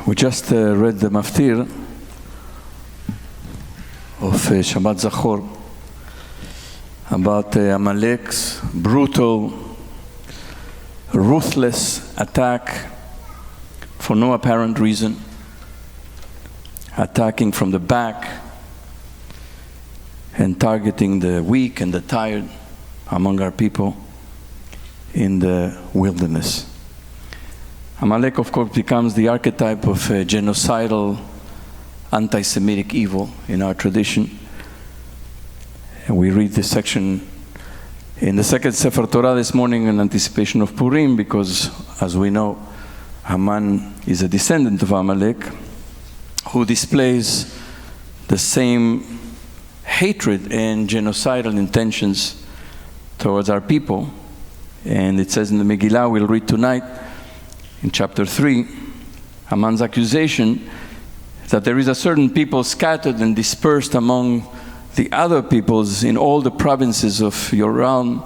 We just read the Maftir of Shabbat Zachor about Amalek's brutal, ruthless attack for no apparent reason, attacking from the back and targeting the weak and the tired among our people in the wilderness. Amalek, of course, becomes the archetype of a genocidal, anti-Semitic evil in our tradition. And we read this section in the second Sefer Torah this morning in anticipation of Purim, because, as we know, Haman is a descendant of Amalek, who displays the same hatred and genocidal intentions towards our people. And it says in the Megillah, we'll read tonight, in chapter 3, Haman's accusation that there is a certain people scattered and dispersed among the other peoples in all the provinces of your realm,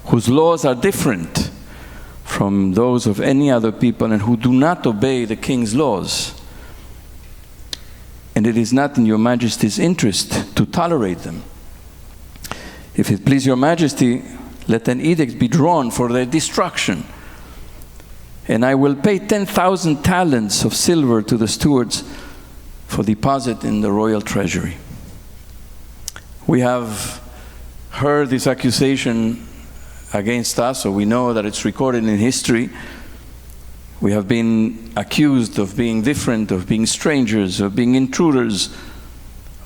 whose laws are different from those of any other people and who do not obey the king's laws. And it is not in your majesty's interest to tolerate them. If it please your majesty, let an edict be drawn for their destruction. And I will pay 10,000 talents of silver to the stewards for deposit in the royal treasury. We have heard this accusation against us, so we know that it's recorded in history. We have been accused of being different, of being strangers, of being intruders,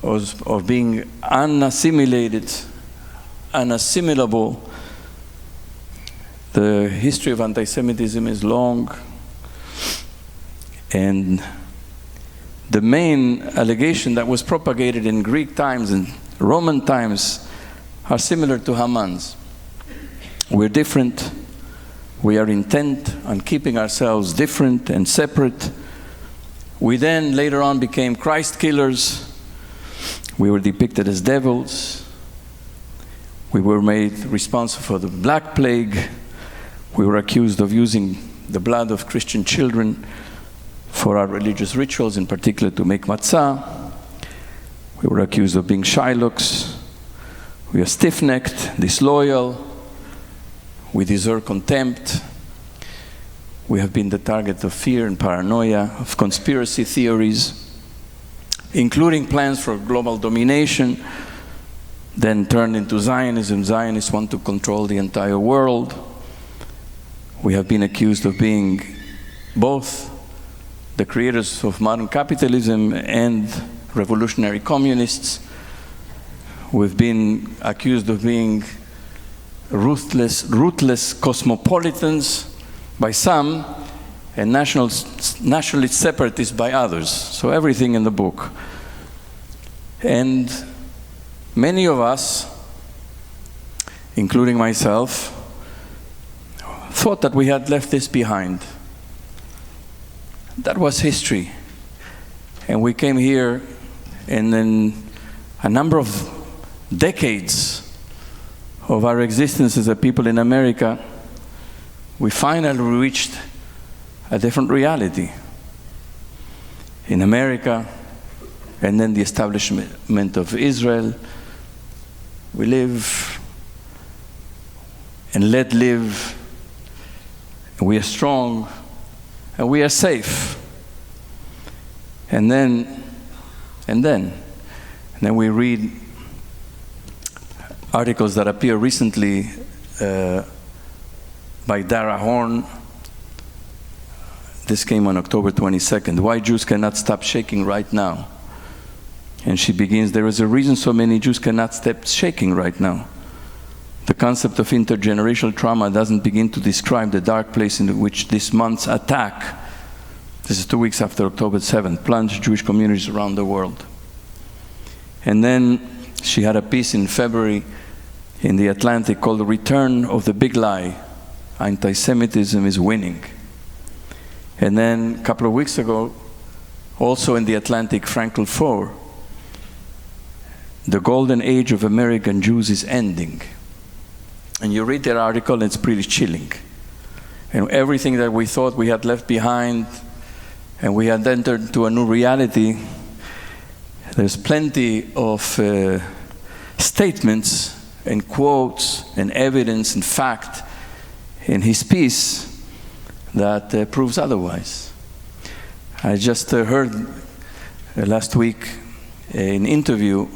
of being unassimilated, unassimilable. The history of anti-Semitism is long, and the main allegation that was propagated in Greek times and Roman times are similar to Haman's. We're different. We are intent on keeping ourselves different and separate. We then later on became Christ killers. We were depicted as devils. We were made responsible for the Black Plague. We were accused of using the blood of Christian children for our religious rituals, in particular to make matzah. We were accused of being shylocks. We are stiff-necked, disloyal. We deserve contempt. We have been the target of fear and paranoia, of conspiracy theories, including plans for global domination, then turned into Zionism. Zionists want to control the entire world. We have been accused of being both the creators of modern capitalism and revolutionary communists. We've been accused of being ruthless cosmopolitans by some, and nationalist separatists by others. So everything in the book. And many of us, including myself, thought that we had left this behind. That was history. And we came here, and in a number of decades of our existence as a people in America, we finally reached a different reality. In America, and then the establishment of Israel, we live and let live. We are strong, and we are safe. And then we read articles that appear recently by Dara Horn. This came on October 22nd. Why Jews cannot stop shaking right now. And she begins, there is a reason so many Jews cannot stop shaking right now. The concept of intergenerational trauma doesn't begin to describe the dark place in which this month's attack, this is 2 weeks after October 7th, plunged Jewish communities around the world. And then she had a piece in February in The Atlantic called The Return of the Big Lie. Anti-Semitism is winning. And then a couple of weeks ago, also in The Atlantic, Frankl 4, the golden age of American Jews is ending. And you read that article, and it's pretty chilling. And everything that we thought we had left behind and we had entered into a new reality. There's plenty of statements and quotes and evidence and fact in his piece that proves otherwise. I just heard last week an interview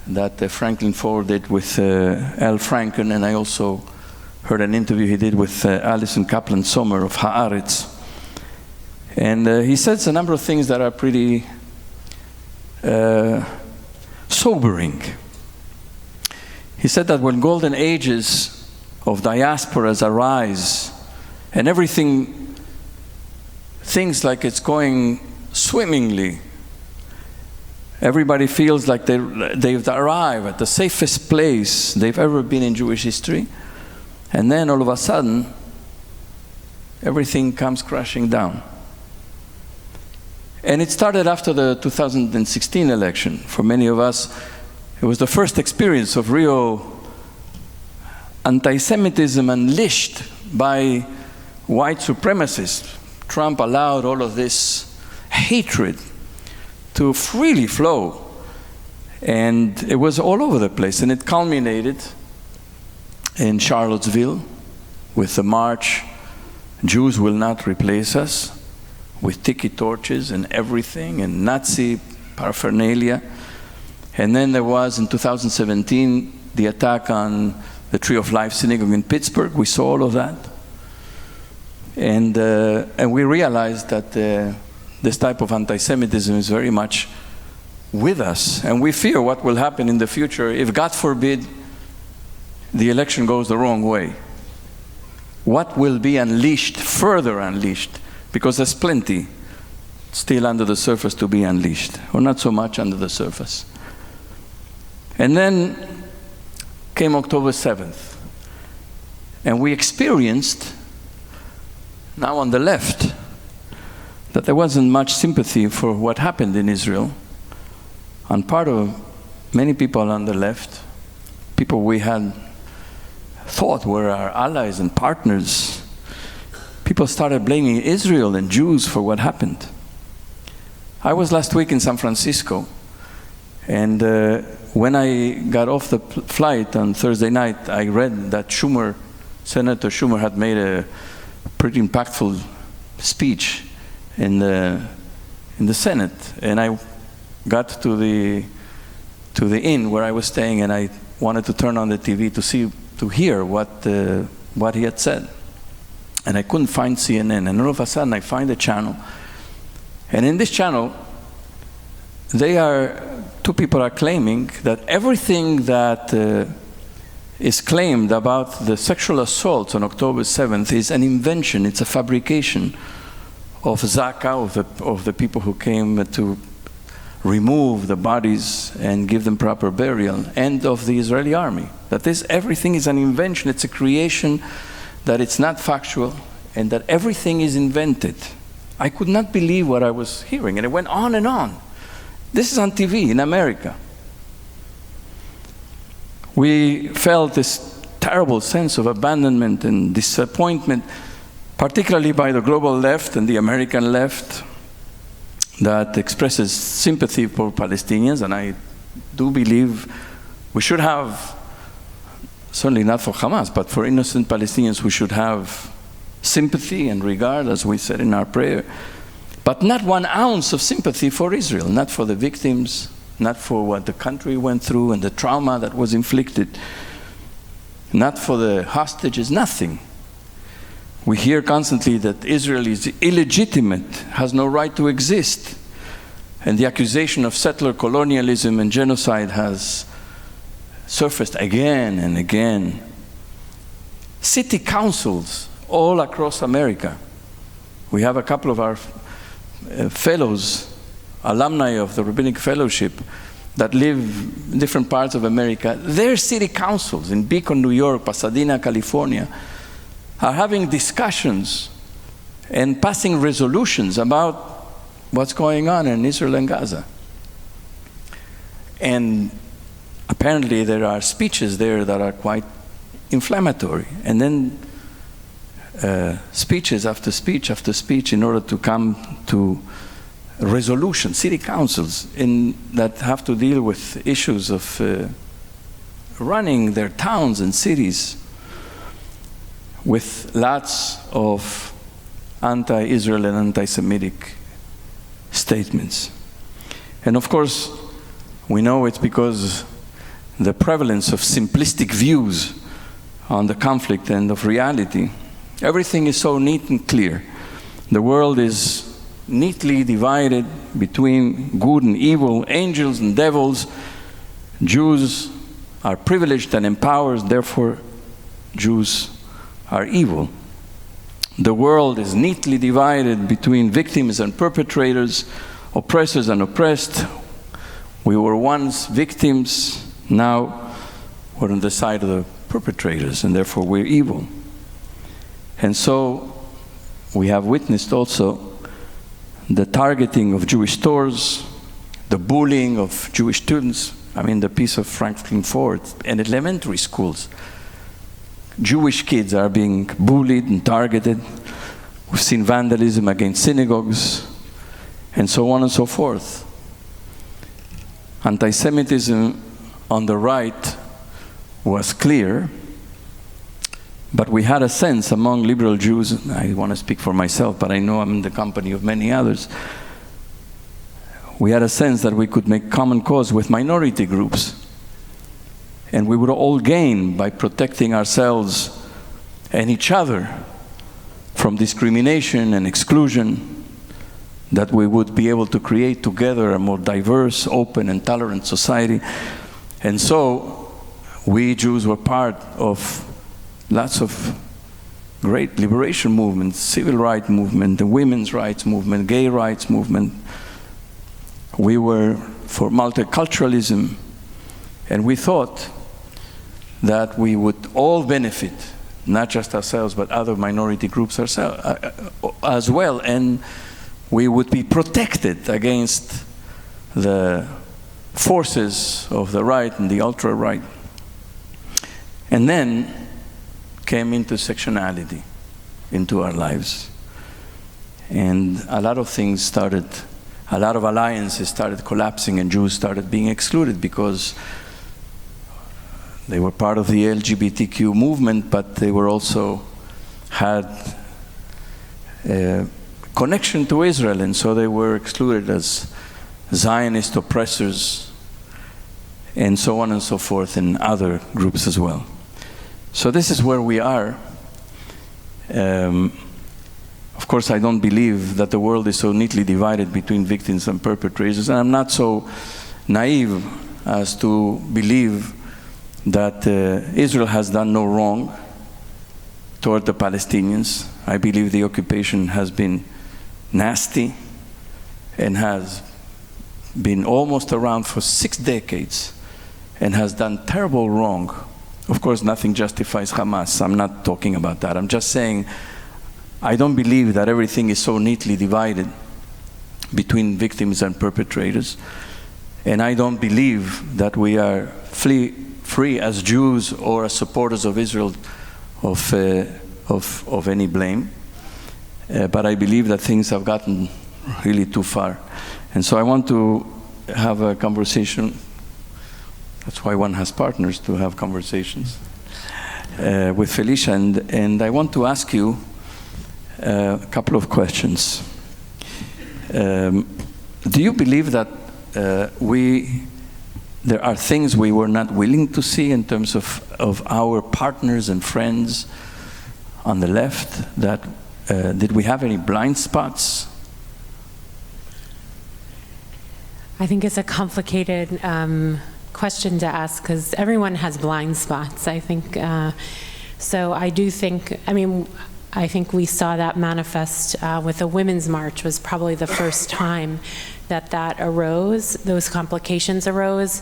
that Franklin Ford did with Al Franken, and I also heard an interview he did with Alison Kaplan Sommer of Haaretz. And he says a number of things that are pretty sobering. He said that when golden ages of diasporas arise and everything things like it's going swimmingly, everybody feels like they've arrived at the safest place they've ever been in Jewish history, and then all of a sudden everything comes crashing down. And it started after the 2016 election. For many of us, it was the first experience of real anti-Semitism unleashed by white supremacists. Trump allowed all of this hatred to freely flow. And it was all over the place. And it culminated in Charlottesville with the march, "Jews will not replace us," with tiki torches and everything, and Nazi paraphernalia. And then there was, in 2017, the attack on the Tree of Life Synagogue in Pittsburgh. We saw all of that. And we realized that this type of anti-Semitism is very much with us. And we fear what will happen in the future if, God forbid, the election goes the wrong way. What will be unleashed, further unleashed? Because there's plenty still under the surface to be unleashed, or not so much under the surface. And then came October 7th, and we experienced, now on the left, that there wasn't much sympathy for what happened in Israel. On part of many people on the left, people we had thought were our allies and partners, people started blaming Israel and Jews for what happened. I was last week in San Francisco, and when I got off the flight on Thursday night, I read that Senator Schumer had made a pretty impactful speech in the Senate. And I got to the inn where I was staying, and I wanted to turn on the TV to hear what he had said. And I couldn't find CNN, and all of a sudden I find a channel. And in this channel, two people are claiming that everything that is claimed about the sexual assaults on October 7th is an invention, it's a fabrication of Zachor, of the people who came to remove the bodies and give them proper burial, and of the Israeli army. That everything is an invention, it's a creation, that it's not factual, and that everything is invented. I could not believe what I was hearing, and it went on and on. This is on TV in America. We felt this terrible sense of abandonment and disappointment, particularly by the global left and the American left, that expresses sympathy for Palestinians, and I do believe we should have, certainly not for Hamas, but for innocent Palestinians, we should have sympathy and regard, as we said in our prayer, but not 1 ounce of sympathy for Israel, not for the victims, not for what the country went through and the trauma that was inflicted, not for the hostages, nothing. We hear constantly that Israel is illegitimate, has no right to exist, and the accusation of settler colonialism and genocide has surfaced again and again. City councils all across America. We have a couple of our fellows, alumni of the Rabbinic Fellowship, that live in different parts of America. Their city councils in Beacon, New York, Pasadena, California, are having discussions and passing resolutions about what's going on in Israel and Gaza. And apparently there are speeches there that are quite inflammatory. And then speeches after speech after speech in order to come to resolution, city councils that have to deal with issues of running their towns and cities, with lots of anti-Israel and anti-Semitic statements. And of course, we know it's because the prevalence of simplistic views on the conflict and of reality. Everything is so neat and clear. The world is neatly divided between good and evil, angels and devils. Jews are privileged and empowered, therefore Jews are evil. The world is neatly divided between victims and perpetrators, oppressors and oppressed. We were once victims, now we're on the side of the perpetrators, and therefore we're evil. And so we have witnessed also the targeting of Jewish stores, the bullying of Jewish students. I mean, the piece of Franklin Ford and elementary schools. Jewish kids are being bullied and targeted. We've seen vandalism against synagogues, and so on and so forth. Anti-Semitism on the right was clear, but we had a sense among liberal Jews, I want to speak for myself, but I know I'm in the company of many others, we had a sense that we could make common cause with minority groups, and we would all gain by protecting ourselves and each other from discrimination and exclusion, that we would be able to create together a more diverse, open, and tolerant society. And so we Jews were part of lots of great liberation movements, civil rights movement, the women's rights movement, gay rights movement. We were for multiculturalism, and we thought that we would all benefit, not just ourselves, but other minority groups as well, and we would be protected against the forces of the right and the ultra-right. And then came intersectionality into our lives. And a lot of things started, a lot of alliances started collapsing, and Jews started being excluded because they were part of the LGBTQ movement, but they were also had a connection to Israel, and so they were excluded as Zionist oppressors, and so on and so forth, and other groups as well. So this is where we are. Of course, I don't believe that the world is so neatly divided between victims and perpetrators, and I'm not so naive as to believe that Israel has done no wrong toward the Palestinians. I believe the occupation has been nasty and has been almost around for 6 decades and has done terrible wrong. Of course, nothing justifies Hamas. I'm not talking about that. I'm just saying I don't believe that everything is so neatly divided between victims and perpetrators. And I don't believe that we are free as Jews or as supporters of Israel of any blame. But I believe that things have gotten really too far. And so I want to have a conversation. That's why one has partners, to have conversations with Felicia. And I want to ask you a couple of questions. Do you believe that there are things we were not willing to see in terms of our partners and friends on the left? That did we have any blind spots? I think it's a complicated question to ask, because everyone has blind spots, I think. So I do think, I think we saw that manifest with the Women's March. Was probably the first time that arose, those complications arose.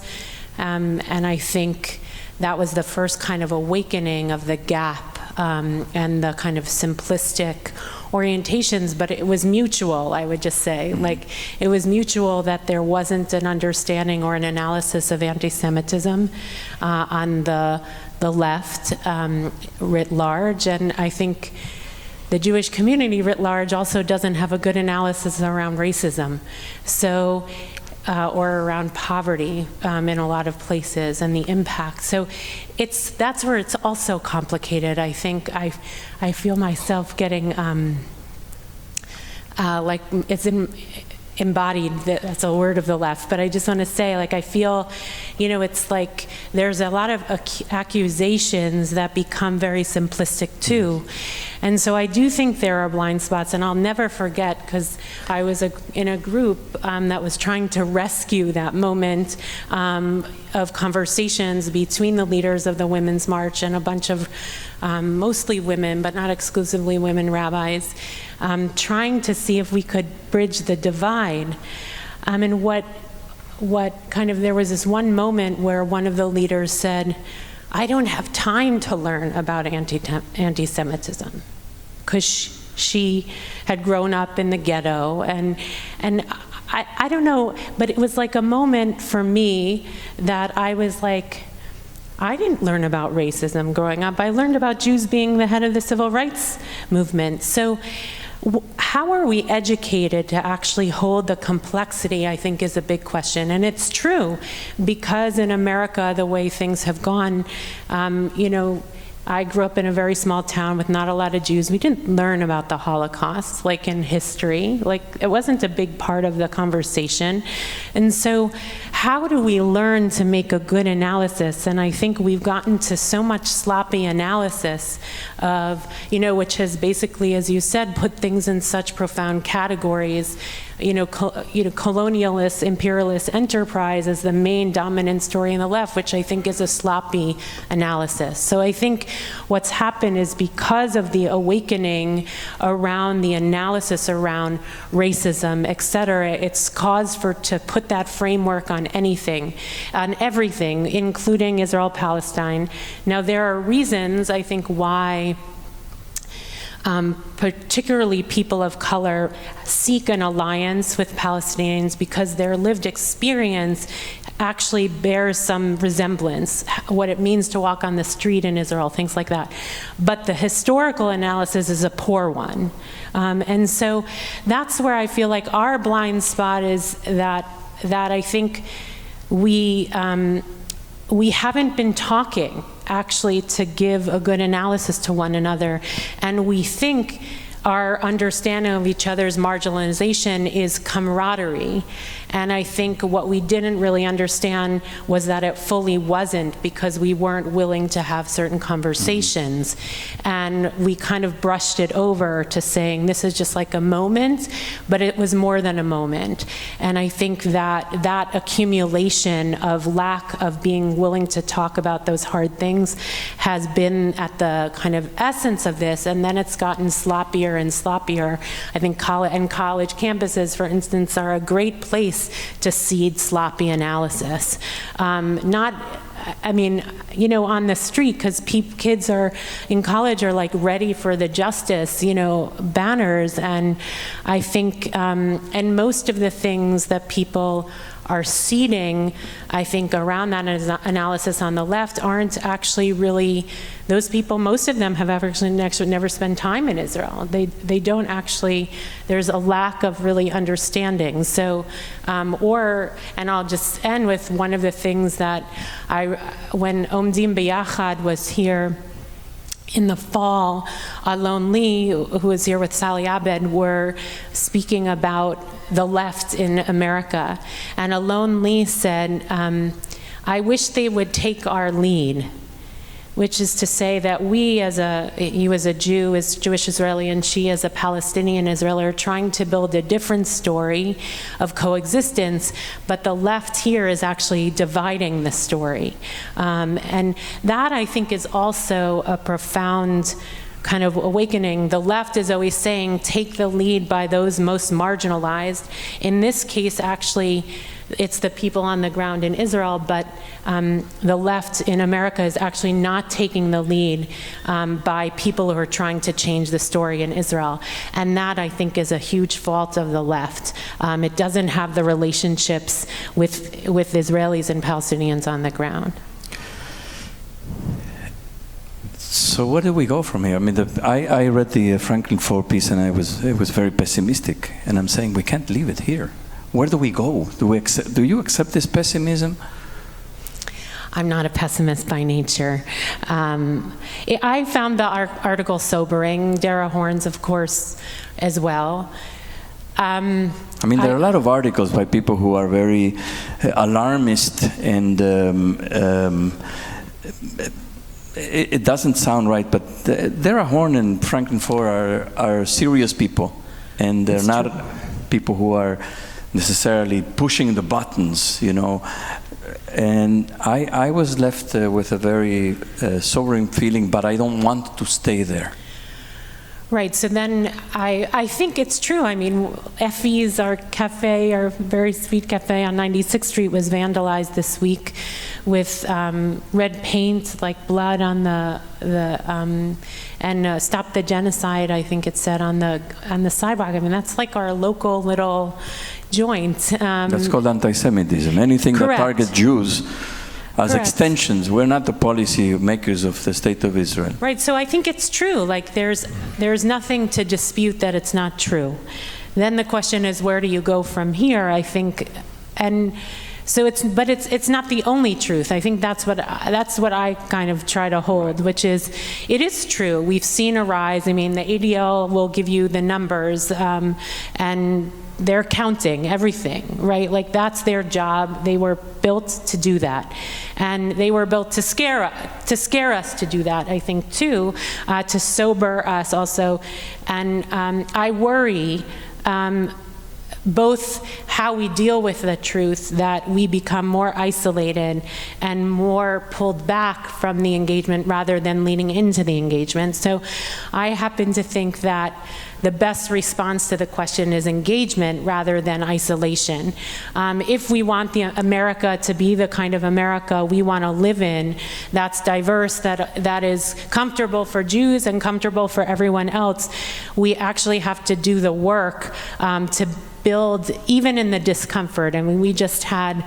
And I think that was the first kind of awakening of the gap and the kind of simplistic orientations, but it was mutual, I would just say. Like, it was mutual that there wasn't an understanding or an analysis of anti-Semitism on the left writ large. And I think the Jewish community writ large also doesn't have a good analysis around racism, so or around poverty in a lot of places and the impact. So that's where it's also complicated. I think I feel myself getting like it's embodied, that's a word of the left, but I just want to say, like, I feel, it's like there's a lot of accusations that become very simplistic too. And so I do think there are blind spots, and I'll never forget, because I was in a group that was trying to rescue that moment of conversations between the leaders of the Women's March and a bunch of mostly women, but not exclusively women rabbis, trying to see if we could bridge the divide. And what kind of, there was this one moment where one of the leaders said, I don't have time to learn about anti-Semitism, because she had grown up in the ghetto, and I don't know, but it was like a moment for me that I was like, I didn't learn about racism growing up. I learned about Jews being the head of the civil rights movement. So how are we educated to actually hold the complexity, I think, is a big question. And it's true, because in America, the way things have gone, I grew up in a very small town with not a lot of Jews. We didn't learn about the Holocaust, like in history. Like, it wasn't a big part of the conversation. And so how do we learn to make a good analysis? And I think we've gotten to so much sloppy analysis of, which has basically, as you said, put things in such profound categories. Colonialist, imperialist enterprise is the main dominant story in the left, which I think is a sloppy analysis. So I think what's happened is, because of the awakening around the analysis around racism, et cetera, it's cause to put that framework on anything, on everything, including Israel-Palestine. Now, there are reasons, I think, why particularly people of color seek an alliance with Palestinians, because their lived experience actually bears some resemblance, what it means to walk on the street in Israel, things like that. But the historical analysis is a poor one. And so that's where I feel like our blind spot is, that I think we haven't been talking actually to give a good analysis to one another, and we think our understanding of each other's marginalization is camaraderie. And I think what we didn't really understand was that it fully wasn't, because we weren't willing to have certain conversations. And we kind of brushed it over to saying this is just like a moment, but it was more than a moment. And I think that accumulation of lack of being willing to talk about those hard things has been at the kind of essence of this, and then it's gotten sloppier and sloppier. I think college campuses, for instance, are a great place to seed sloppy analysis. On the street, because kids are in college are like ready for the justice, banners, and I think, and most of the things that people are seeding, I think, around that analysis on the left aren't actually really, those people, most of them have actually never spent time in Israel. They don't actually, there's a lack of really understanding. So, and I'll just end with one of the things that when Omdim B'Yachad was here in the fall, Alon Lee, who was here with Sally Abed, were speaking about the left in America. And Alon Lee said, I wish they would take our lead, which is to say that he was a Jew, is Jewish Israeli, and she as a Palestinian Israeli, are trying to build a different story of coexistence, but the left here is actually dividing the story. And that, I think, is also a profound kind of awakening. The left is always saying, take the lead by those most marginalized. In this case, actually, it's the people on the ground in Israel, but the left in America is actually not taking the lead by people who are trying to change the story in Israel. And that, I think, is a huge fault of the left. It doesn't have the relationships with Israelis and Palestinians on the ground. So So where do we go from here? I mean, I read the Franklin Foer piece, and it was very pessimistic. And I'm saying we can't leave it here. Where do we go? Do you accept this pessimism? I'm not a pessimist by nature. I found the article sobering. Dara Horn's, of course, as well. I mean, there are a lot of articles by people who are very alarmist, and it doesn't sound right, but Dara Horn and Franklin Foer are serious people, and they're not people who are necessarily pushing the buttons, you know. And I was left with a very sobering feeling, but I don't want to stay there. Right, so then I think it's true. I mean, Effie's, our cafe, our very sweet cafe on 96th Street was vandalized this week with red paint, like blood on and Stop the Genocide, I think it said on the sidewalk. I mean, that's like our local little joint. That's called anti-Semitism. Anything that targets Jews as extensions. We're not the policy makers of the State of Israel. Right, so I think it's true. Like there's nothing to dispute that it's not true. Then the question is, where do you go from here, I think. And so it's not the only truth. I think that's what I kind of try to hold, which is, it is true. We've seen a rise. I mean, the ADL will give you the numbers, and they're counting everything, right? Like, that's their job. They were built to do that. And they were built to scare us to do that, I think, too, to sober us also. And I worry both how we deal with the truth, that we become more isolated and more pulled back from the engagement rather than leaning into the engagement. So I happen to think that the best response to the question is engagement rather than isolation. If we want America to be the kind of America we want to live in, that's diverse, that is comfortable for Jews and comfortable for everyone else, we actually have to do the work to build, even in the discomfort. I mean, we just had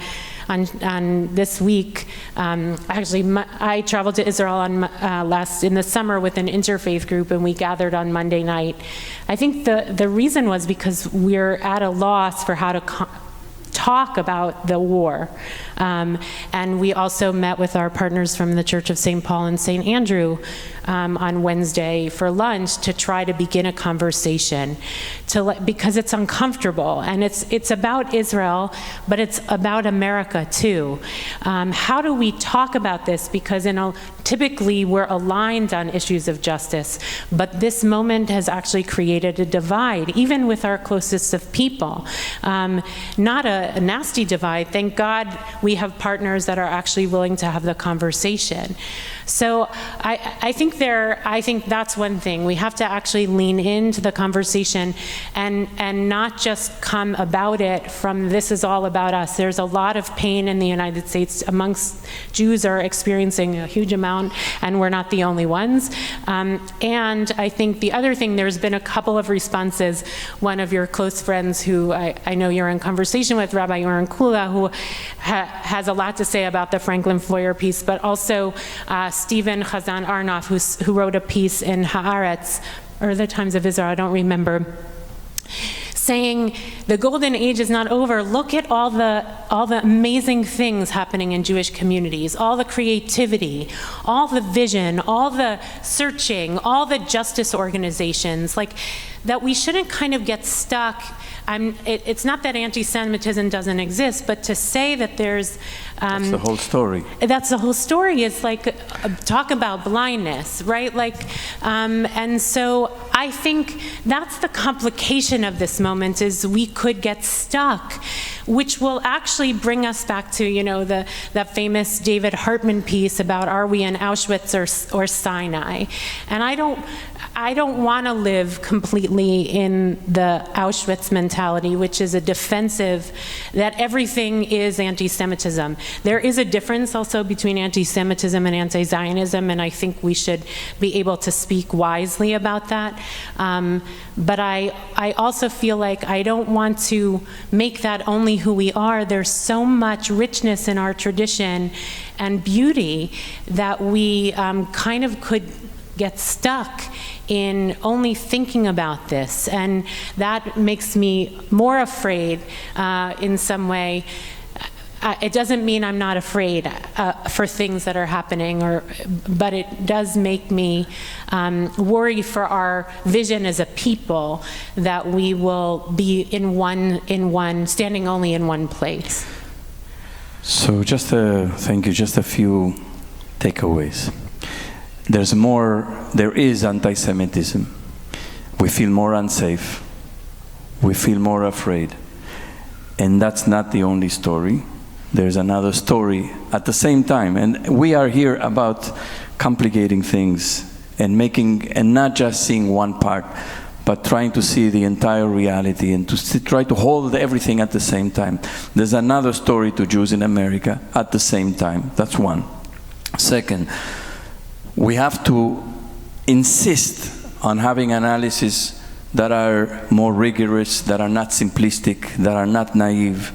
on this week, actually, I traveled to Israel in the summer with an interfaith group, and we gathered on Monday night. I think the reason was because we're at a loss for how to talk about the war. And we also met with our partners from the Church of St. Paul and St. Andrew on Wednesday for lunch to try to begin a conversation, because it's uncomfortable, and it's about Israel, but it's about America too. How do we talk about this? Because typically we're aligned on issues of justice, but this moment has actually created a divide, even with our closest of people. Not a nasty divide. Thank God we have partners that are actually willing to have the conversation. So I think that's one thing. We have to actually lean into the conversation and not just come about it from, this is all about us. There's a lot of pain in the United States amongst Jews are experiencing a huge amount, and we're not the only ones. And I think the other thing, there's been a couple of responses. One of your close friends who I know you're in conversation with, Rabbi Yoren Kula, who has a lot to say about the Franklin Foer piece, but also Stephen Chazan Arnoff, who wrote a piece in Haaretz, or the Times of Israel, I don't remember, saying the golden age is not over. Look at all the amazing things happening in Jewish communities, all the creativity, all the vision, all the searching, all the justice organizations, like that we shouldn't kind of get stuck. It's not that anti-Semitism doesn't exist, but to say that there's... that's the whole story. That's the whole story. It's like, talk about blindness, right? Like, and so I think that's the complication of this moment, is we could get stuck, which will actually bring us back to, that famous David Hartman piece about, are we in Auschwitz or Sinai? And I don't want to live completely in the Auschwitz mentality, which is a defensive, that everything is anti-Semitism. There is a difference also between anti-Semitism and anti-Zionism, and I think we should be able to speak wisely about that. But I also feel like I don't want to make that only who we are. There's so much richness in our tradition and beauty that we kind of could get stuck in only thinking about this, and that makes me more afraid in some way. It doesn't mean I'm not afraid for things that are happening, but it does make me worry for our vision as a people, that we will be standing only in one place. So thank you, just a few takeaways. There is anti-Semitism. We feel more unsafe. We feel more afraid. And that's not the only story. There's another story at the same time. And we are here about complicating things and not just seeing one part, but trying to see the entire reality and to try to hold everything at the same time. There's another story to Jews in America at the same time. That's one. Second, we have to insist on having analyses that are more rigorous, that are not simplistic, that are not naive.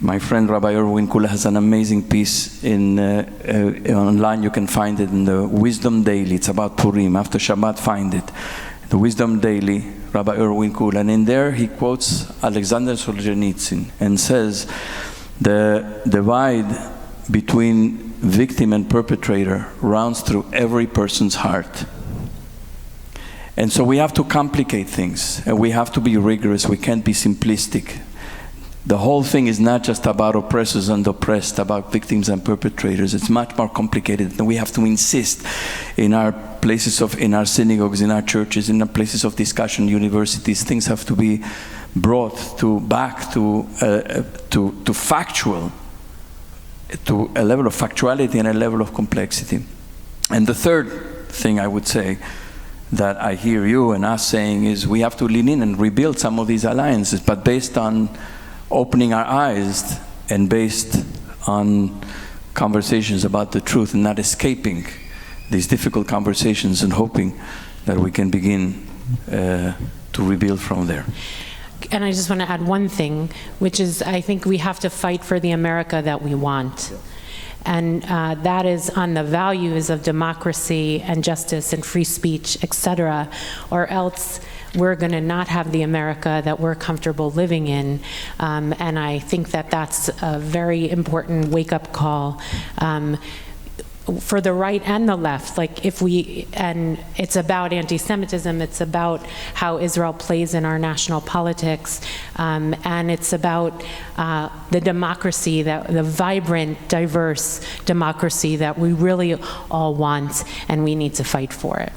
My friend Rabbi Erwin Kula has an amazing piece online. You can find it in the Wisdom Daily. It's about Purim. After Shabbat, find it. The Wisdom Daily, Rabbi Erwin Kula. And in there he quotes Alexander Solzhenitsyn and says, the divide between victim and perpetrator runs through every person's heart. And so we have to complicate things, and we have to be rigorous. We can't be simplistic. The whole thing is not just about oppressors and oppressed, about victims and perpetrators. It's much more complicated, and we have to insist in our in our synagogues, in our churches, in our places of discussion, universities. Things have to be brought back to factual, to a level of factuality and a level of complexity. And the third thing I would say that I hear you and us saying is we have to lean in and rebuild some of these alliances, but based on opening our eyes and based on conversations about the truth, and not escaping these difficult conversations and hoping that we can begin to rebuild from there. And I just want to add one thing, which is I think we have to fight for the America that we want. And that is on the values of democracy and justice and free speech, etc., or else we're going to not have the America that we're comfortable living in. And I think that that's a very important wake-up call for the right and the left. And it's about anti-Semitism, it's about how Israel plays in our national politics, and it's about the democracy, the vibrant, diverse democracy that we really all want, and we need to fight for it.